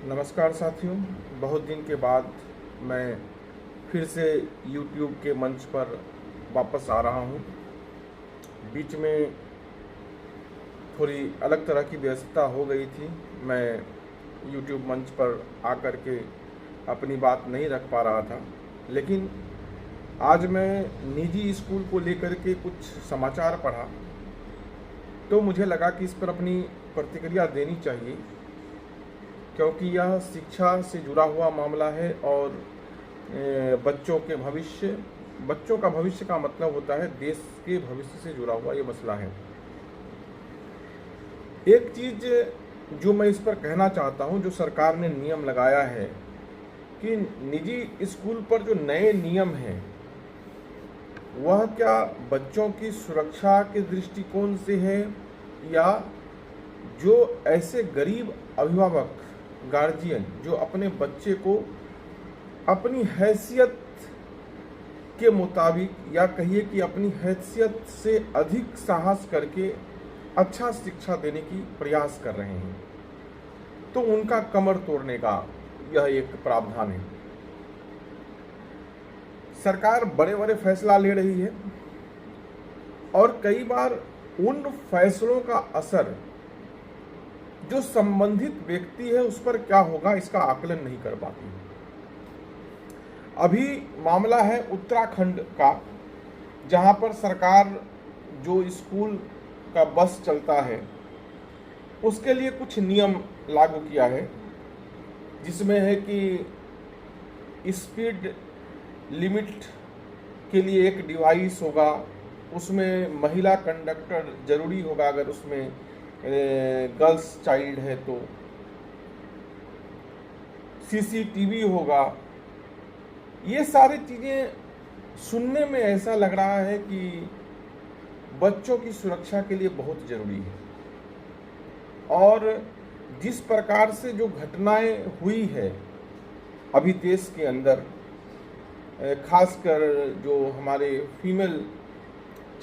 नमस्कार साथियों। बहुत दिन के बाद मैं फिर से YouTube के मंच पर वापस आ रहा हूँ। बीच में थोड़ी अलग तरह की व्यस्तता हो गई थी। मैं YouTube मंच पर आकर के अपनी बात नहीं रख पा रहा था, लेकिन आज मैं निजी स्कूल को लेकर के कुछ समाचार पढ़ा तो मुझे लगा कि इस पर अपनी प्रतिक्रिया देनी चाहिए, क्योंकि यह शिक्षा से जुड़ा हुआ मामला है और बच्चों का भविष्य का मतलब होता है देश के भविष्य से जुड़ा हुआ ये मसला है। एक चीज़ जो मैं इस पर कहना चाहता हूँ, जो सरकार ने नियम लगाया है कि निजी स्कूल पर जो नए नियम हैं वह क्या बच्चों की सुरक्षा के दृष्टिकोण से है, या जो ऐसे गरीब अभिभावक गार्जियन जो अपने बच्चे को अपनी हैसियत के मुताबिक, या कहिए कि अपनी हैसियत से अधिक साहस करके अच्छा शिक्षा देने की प्रयास कर रहे हैं, तो उनका कमर तोड़ने का यह एक प्रावधान है। सरकार बड़े बड़े फैसला ले रही है और कई बार उन फैसलों का असर जो संबंधित व्यक्ति है उस पर क्या होगा इसका आकलन नहीं कर पाती। अभी मामला है उत्तराखंड का, जहां पर सरकार जो स्कूल का बस चलता है उसके लिए कुछ नियम लागू किया है, जिसमें है कि स्पीड लिमिट के लिए एक डिवाइस होगा, उसमें महिला कंडक्टर जरूरी होगा अगर उसमें गर्ल्स चाइल्ड है तो, सीसीटीवी होगा। ये सारी चीज़ें सुनने में ऐसा लग रहा है कि बच्चों की सुरक्षा के लिए बहुत ज़रूरी है। और जिस प्रकार से जो घटनाएं हुई है अभी देश के अंदर, खासकर जो हमारे फीमेल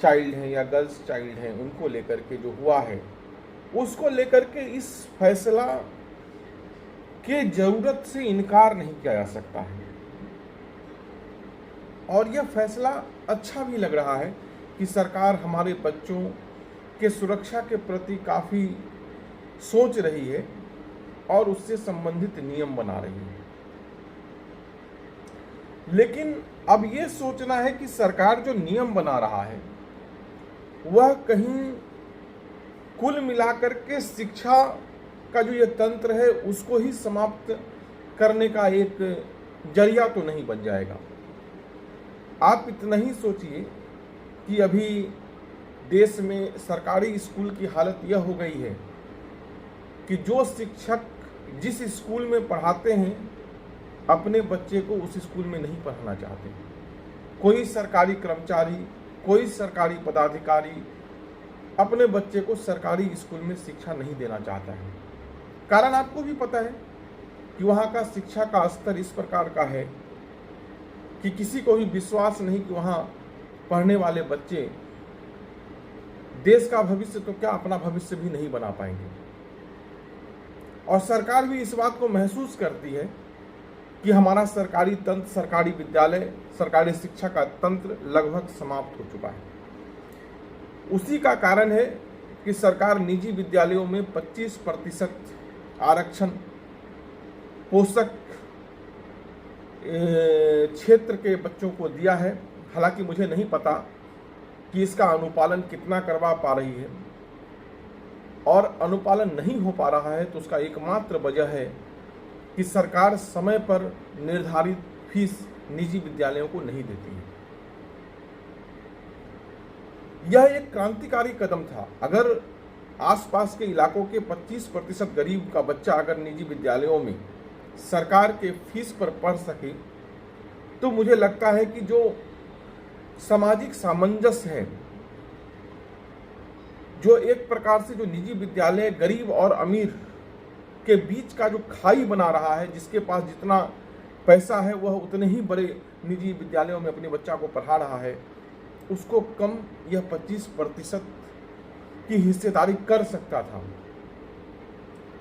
चाइल्ड हैं या गर्ल्स चाइल्ड हैं उनको लेकर के जो हुआ है, उसको लेकर के इस फैसला के जरूरत से इनकार नहीं किया जा सकता है। और यह फैसला अच्छा भी लग रहा है कि सरकार हमारे बच्चों के सुरक्षा के प्रति काफ़ी सोच रही है और उससे संबंधित नियम बना रही है। लेकिन अब यह सोचना है कि सरकार जो नियम बना रहा है वह कहीं कुल मिलाकर के शिक्षा का जो ये तंत्र है उसको ही समाप्त करने का एक जरिया तो नहीं बन जाएगा। आप इतना ही सोचिए कि अभी देश में सरकारी स्कूल की हालत यह हो गई है कि जो शिक्षक जिस स्कूल में पढ़ाते हैं अपने बच्चे को उस स्कूल में नहीं पढ़ाना चाहते। कोई सरकारी कर्मचारी, कोई सरकारी पदाधिकारी अपने बच्चे को सरकारी स्कूल में शिक्षा नहीं देना चाहता है। कारण आपको भी पता है कि वहाँ का शिक्षा का स्तर इस प्रकार का है कि किसी को भी विश्वास नहीं कि वहाँ पढ़ने वाले बच्चे देश का भविष्य तो क्या अपना भविष्य भी नहीं बना पाएंगे। और सरकार भी इस बात को महसूस करती है कि हमारा सरकारी तंत्र, सरकारी विद्यालय, सरकारी शिक्षा का तंत्र लगभग समाप्त हो चुका है। उसी का कारण है कि सरकार निजी विद्यालयों में 25% आरक्षण पोषक क्षेत्र के बच्चों को दिया है। हालांकि मुझे नहीं पता कि इसका अनुपालन कितना करवा पा रही है, और अनुपालन नहीं हो पा रहा है तो उसका एकमात्र वजह है कि सरकार समय पर निर्धारित फीस निजी विद्यालयों को नहीं देती है। यह एक क्रांतिकारी कदम था। अगर आसपास के इलाकों के 25% गरीब का बच्चा अगर निजी विद्यालयों में सरकार के फीस पर पढ़ सके तो मुझे लगता है कि जो सामाजिक सामंजस्य है, जो एक प्रकार से जो निजी विद्यालय गरीब और अमीर के बीच का जो खाई बना रहा है, जिसके पास जितना पैसा है वह उतने ही बड़े निजी विद्यालयों में अपने बच्चा को पढ़ा रहा है, उसको कम यह 25% की हिस्सेदारी कर सकता था।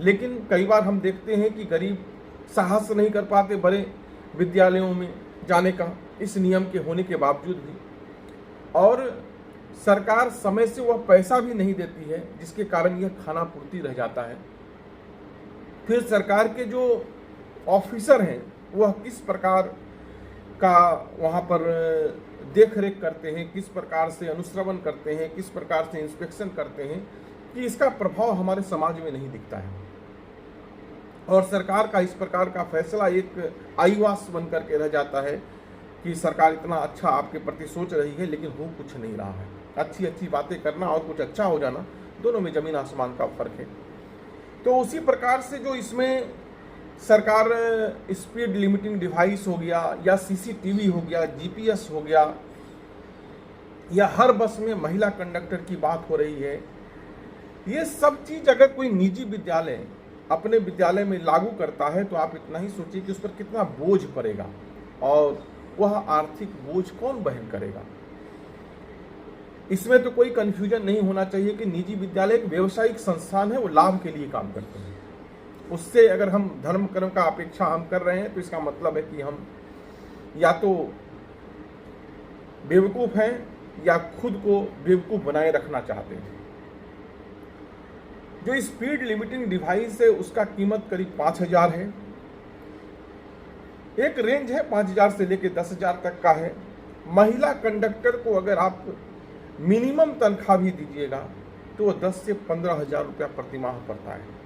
लेकिन कई बार हम देखते हैं कि गरीब साहस नहीं कर पाते बड़े विद्यालयों में जाने का, इस नियम के होने के बावजूद भी, और सरकार समय से वह पैसा भी नहीं देती है, जिसके कारण यह खाना पूर्ति रह जाता है। फिर सरकार के जो ऑफिसर हैं वह किस प्रकार का वहाँ पर देख रेख करते हैं, किस प्रकार से अनुश्रवण करते हैं, किस प्रकार से इंस्पेक्शन करते हैं, कि इसका प्रभाव हमारे समाज में नहीं दिखता है। और सरकार का इस प्रकार का फैसला एक आईवास बन करके रह जाता है कि सरकार इतना अच्छा आपके प्रति सोच रही है, लेकिन हो कुछ नहीं रहा है। अच्छी अच्छी बातें करना और कुछ अच्छा हो जाना, दोनों में जमीन आसमान का फर्क है। तो उसी प्रकार से जो इसमें सरकार स्पीड लिमिटिंग डिवाइस हो गया, या सीसीटीवी हो गया, जीपीएस हो गया, या हर बस में महिला कंडक्टर की बात हो रही है, ये सब चीज अगर कोई निजी विद्यालय अपने विद्यालय में लागू करता है तो आप इतना ही सोचिए कि उस पर कितना बोझ पड़ेगा, और वह आर्थिक बोझ कौन वहन करेगा। इसमें तो कोई कंफ्यूजन नहीं होना चाहिए कि निजी विद्यालय एक व्यवसायिक संस्थान है, वो लाभ के लिए काम करते हैं। उससे अगर हम धर्म कर्म का अपेक्षा हम कर रहे हैं तो इसका मतलब है कि हम या तो बेवकूफ हैं या खुद को बेवकूफ बनाए रखना चाहते हैं। जो स्पीड लिमिटिंग डिवाइस है उसका कीमत करीब 5,000 है। एक रेंज है 5,000 से लेकर 10,000 तक का है। महिला कंडक्टर को अगर आप मिनिमम तनख्वाह भी दीजिएगा तो 10 से 15,000 रुपया प्रति माह पड़ता है।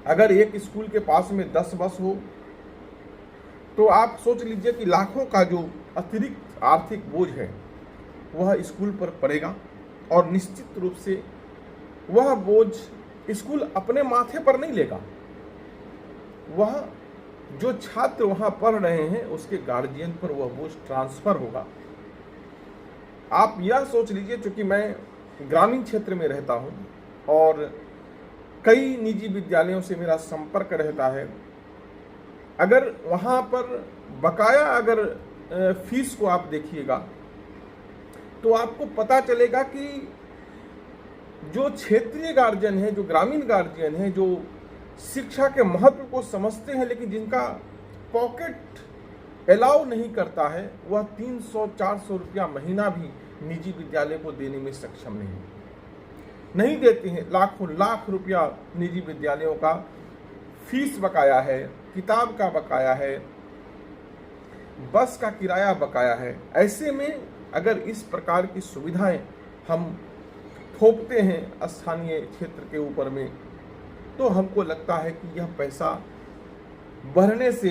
अगर एक स्कूल के पास में 10 बस हो तो आप सोच लीजिए कि लाखों का जो अतिरिक्त आर्थिक बोझ है वह स्कूल पर पड़ेगा, और निश्चित रूप से वह बोझ स्कूल अपने माथे पर नहीं लेगा, वह जो छात्र वहां पढ़ रहे हैं उसके गार्जियन पर वह बोझ ट्रांसफर होगा। आप यह सोच लीजिए, चूंकि मैं ग्रामीण क्षेत्र में रहता हूं और कई निजी विद्यालयों से मेरा संपर्क रहता है, अगर वहां पर बकाया अगर फीस को आप देखिएगा तो आपको पता चलेगा कि जो क्षेत्रीय गार्जियन है, जो ग्रामीण गार्जियन है, जो शिक्षा के महत्व को समझते हैं लेकिन जिनका पॉकेट अलाउ नहीं करता है, वह 300-400 रुपया महीना भी निजी विद्यालय को देने में सक्षम नहीं देते हैं। लाखों लाख रुपया निजी विद्यालयों का फीस बकाया है, किताब का बकाया है, बस का किराया बकाया है। ऐसे में अगर इस प्रकार की सुविधाएं हम थोपते हैं स्थानीय क्षेत्र के ऊपर में, तो हमको लगता है कि यह पैसा बढ़ने से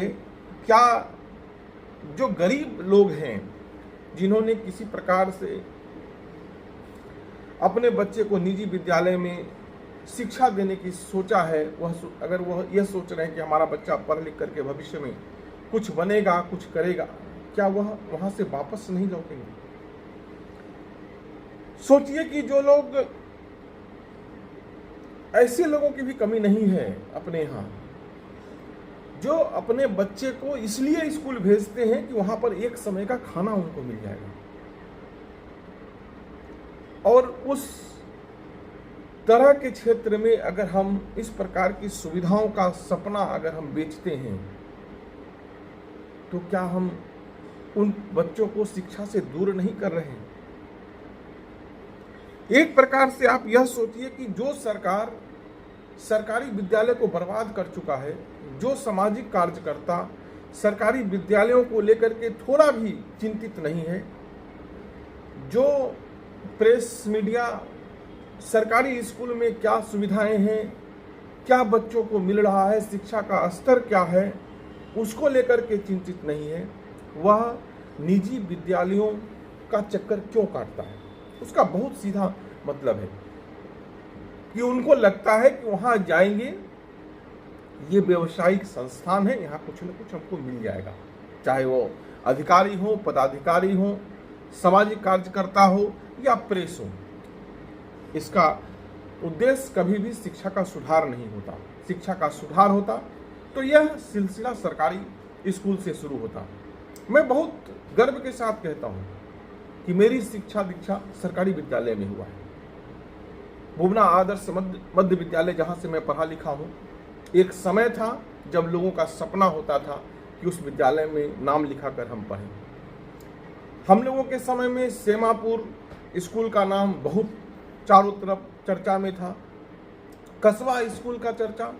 क्या जो गरीब लोग हैं जिन्होंने किसी प्रकार से अपने बच्चे को निजी विद्यालय में शिक्षा देने की सोचा है, अगर वह यह सोच रहे हैं कि हमारा बच्चा पढ़ लिख करके भविष्य में कुछ बनेगा, कुछ करेगा, क्या वह वहां से वापस नहीं लौटेंगे? सोचिए कि जो लोग, ऐसे लोगों की भी कमी नहीं है अपने यहाँ, जो अपने बच्चे को इसलिए स्कूल भेजते हैं कि वहां पर एक समय का खाना उनको मिल जाएगा, और उस तरह के क्षेत्र में अगर हम इस प्रकार की सुविधाओं का सपना अगर हम बेचते हैं तो क्या हम उन बच्चों को शिक्षा से दूर नहीं कर रहे हैं? एक प्रकार से आप यह सोचिए कि जो सरकार सरकारी विद्यालय को बर्बाद कर चुका है, जो सामाजिक कार्यकर्ता सरकारी विद्यालयों को लेकर के थोड़ा भी चिंतित नहीं है, जो प्रेस मीडिया सरकारी स्कूल में क्या सुविधाएं हैं, क्या बच्चों को मिल रहा है, शिक्षा का स्तर क्या है, उसको लेकर के चिंतित नहीं है, वह निजी विद्यालयों का चक्कर क्यों काटता है? उसका बहुत सीधा मतलब है कि उनको लगता है कि वहां जाएंगे, ये व्यवसायिक संस्थान है, यहाँ कुछ न कुछ हमको मिल जाएगा, चाहे वो अधिकारी हो, पदाधिकारी हो, सामाजिक कार्यकर्ता हो या प्रेस हो। इसका उद्देश्य कभी भी शिक्षा का सुधार नहीं होता। शिक्षा का सुधार होता तो यह सिलसिला सरकारी स्कूल से शुरू होता। मैं बहुत गर्व के साथ कहता हूँ कि मेरी शिक्षा दीक्षा सरकारी विद्यालय में हुआ है। बुबना आदर्श मध्य विद्यालय जहाँ से मैं पढ़ा लिखा हूँ, एक समय था जब लोगों का सपना होता था कि उस विद्यालय में नाम लिखा कर हम पढ़ें। हम लोगों के समय में सेमापुर स्कूल का नाम बहुत चारों तरफ चर्चा में था, कस्बा स्कूल का चर्चा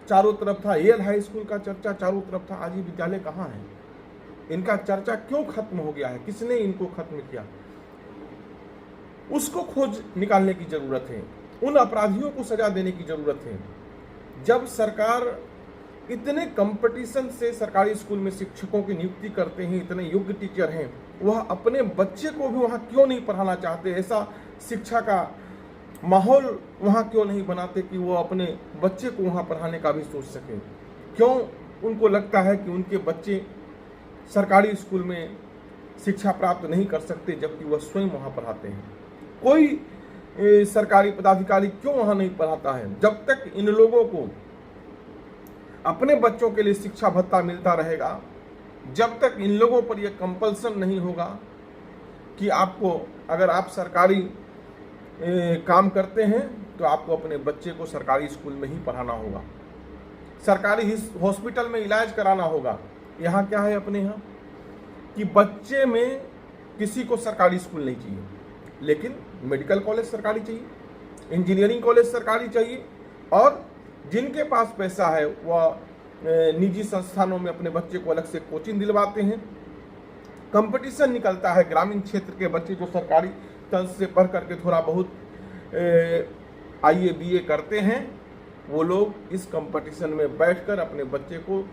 चारों तरफ था, एल हाई स्कूल का चर्चा चारों तरफ था। आज ये विद्यालय कहाँ है? इनका चर्चा क्यों खत्म हो गया है? किसने इनको खत्म किया? उसको खोज निकालने की जरूरत है, उन अपराधियों को सजा देने की जरूरत है। जब सरकार इतने कंपटीशन से सरकारी स्कूल में शिक्षकों की नियुक्ति करते हैं, इतने योग्य टीचर हैं, वह अपने बच्चे को भी वहाँ क्यों नहीं पढ़ाना चाहते? ऐसा शिक्षा का माहौल वहाँ क्यों नहीं बनाते कि वो अपने बच्चे को वहाँ पढ़ाने का भी सोच सकें? क्यों उनको लगता है कि उनके बच्चे सरकारी स्कूल में शिक्षा प्राप्त नहीं कर सकते जबकि वह स्वयं वहाँ पढ़ाते हैं? कोई सरकारी पदाधिकारी क्यों वहाँ नहीं पढ़ाता है? जब तक इन लोगों को अपने बच्चों के लिए शिक्षा भत्ता मिलता रहेगा, जब तक इन लोगों पर यह कंपल्सन नहीं होगा कि आपको, अगर आप सरकारी काम करते हैं तो आपको अपने बच्चे को सरकारी स्कूल में ही पढ़ाना होगा, सरकारी हॉस्पिटल में इलाज कराना होगा। यहाँ क्या है अपने यहाँ कि बच्चे में किसी को सरकारी स्कूल नहीं चाहिए, लेकिन मेडिकल कॉलेज सरकारी चाहिए, इंजीनियरिंग कॉलेज सरकारी चाहिए, और जिनके पास पैसा है वह निजी संस्थानों में अपने बच्चे को अलग से कोचिंग दिलवाते हैं। कंपटीशन निकलता है, ग्रामीण क्षेत्र के बच्चे जो सरकारी तंज से पढ़ करके थोड़ा बहुत IABA करते हैं, वो लोग इस कंपटीशन में बैठकर अपने बच्चे को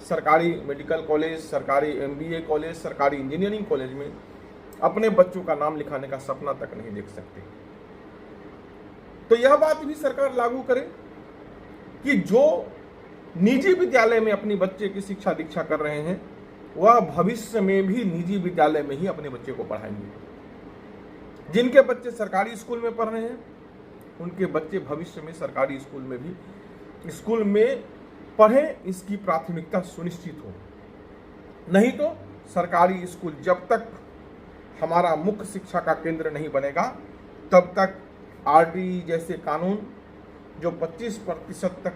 सरकारी मेडिकल कॉलेज, सरकारी MBA कॉलेज, सरकारी इंजीनियरिंग कॉलेज में अपने बच्चों का नाम लिखाने का सपना तक नहीं देख सकते। तो यह बात भी सरकार लागू करे कि जो निजी विद्यालय में अपने बच्चे की शिक्षा दीक्षा कर रहे हैं, वह भविष्य में भी निजी विद्यालय में ही अपने बच्चे को पढ़ाएंगे। जिनके बच्चे सरकारी स्कूल में पढ़ रहे हैं, उनके बच्चे भविष्य में सरकारी स्कूल में पढ़ें, इसकी प्राथमिकता सुनिश्चित हो। नहीं तो सरकारी स्कूल जब तक हमारा मुख्य शिक्षा का केंद्र नहीं बनेगा, तब तक RTE जैसे कानून जो 25% तक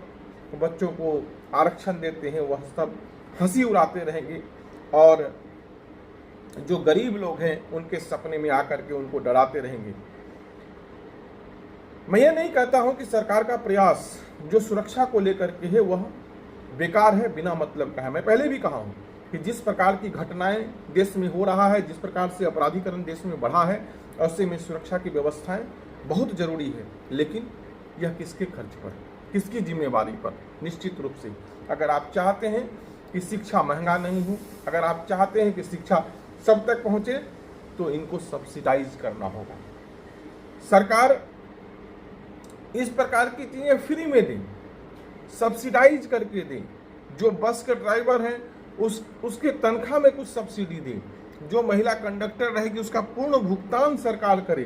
बच्चों को आरक्षण देते हैं, वह सब हंसी उड़ाते रहेंगे, और जो गरीब लोग हैं उनके सपने में आकर के उनको डराते रहेंगे। मैं ये नहीं कहता हूं कि सरकार का प्रयास जो सुरक्षा को लेकर के है वह बेकार है, बिना मतलब का है। मैं पहले भी कहा हूं कि जिस प्रकार की घटनाएं देश में हो रहा है, जिस प्रकार से अपराधीकरण देश में बढ़ा है, ऐसे में सुरक्षा की व्यवस्थाएं बहुत जरूरी है। लेकिन यह किसके खर्च पर, किसकी जिम्मेवारी पर? निश्चित रूप से अगर आप चाहते हैं कि शिक्षा महंगा नहीं हो, अगर आप चाहते हैं कि शिक्षा सब तक पहुंचे, तो इनको सब्सिडाइज करना होगा। सरकार इस प्रकार की चीजें फ्री में दें, सब्सिडाइज करके दें। जो बस के ड्राइवर हैं उसके तनख्वाह में कुछ सब्सिडी दें, जो महिला कंडक्टर रहेगी उसका पूर्ण भुगतान सरकार करे,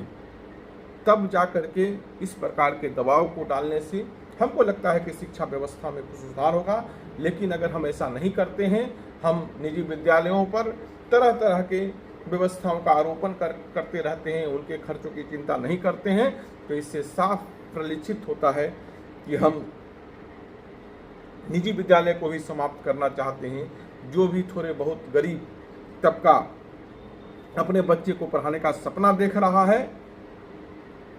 तब जाकर के इस प्रकार के दबाव को डालने से हमको लगता है कि शिक्षा व्यवस्था में कुछ सुधार होगा। लेकिन अगर हम ऐसा नहीं करते हैं, हम निजी विद्यालयों पर तरह तरह के व्यवस्थाओं का आरोपण करते रहते हैं, उनके खर्चों की चिंता नहीं करते हैं, तो इससे साफ परिलक्षित होता है कि हम निजी विद्यालय को भी समाप्त करना चाहते हैं। जो भी थोड़े बहुत गरीब तबका अपने बच्चे को पढ़ाने का सपना देख रहा है,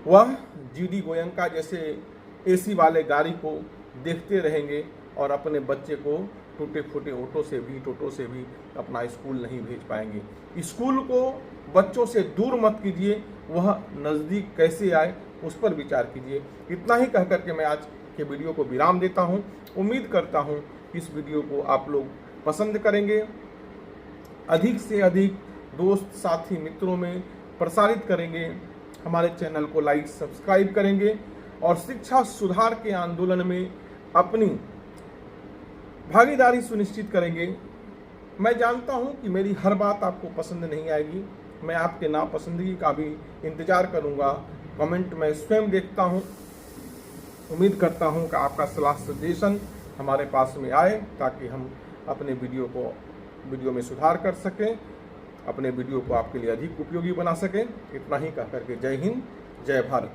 वह GD गोयनका जैसे AC वाले गाड़ी को देखते रहेंगे और अपने बच्चे को टूटे फूटे ऑटो से भी अपना स्कूल नहीं भेज पाएंगे। स्कूल को बच्चों से दूर मत कीजिए, वह नज़दीक कैसे आए उस पर विचार कीजिए। इतना ही कह करके मैं आज के वीडियो को विराम देता हूं। उम्मीद करता हूं इस वीडियो को आप लोग पसंद करेंगे, अधिक से अधिक दोस्त साथी मित्रों में प्रसारित करेंगे, हमारे चैनल को लाइक सब्सक्राइब करेंगे और शिक्षा सुधार के आंदोलन में अपनी भागीदारी सुनिश्चित करेंगे। मैं जानता हूं कि मेरी हर बात आपको पसंद नहीं आएगी, मैं आपके नापसंदगी का भी इंतजार करूंगा। कमेंट में स्वयं देखता हूं। उम्मीद करता हूं कि आपका सलाह सजेशन हमारे पास में आए, ताकि हम अपने वीडियो में सुधार कर सकें, अपने वीडियो को आपके लिए अधिक उपयोगी बना सकें। इतना ही कह करके जय हिंद, जय भारत।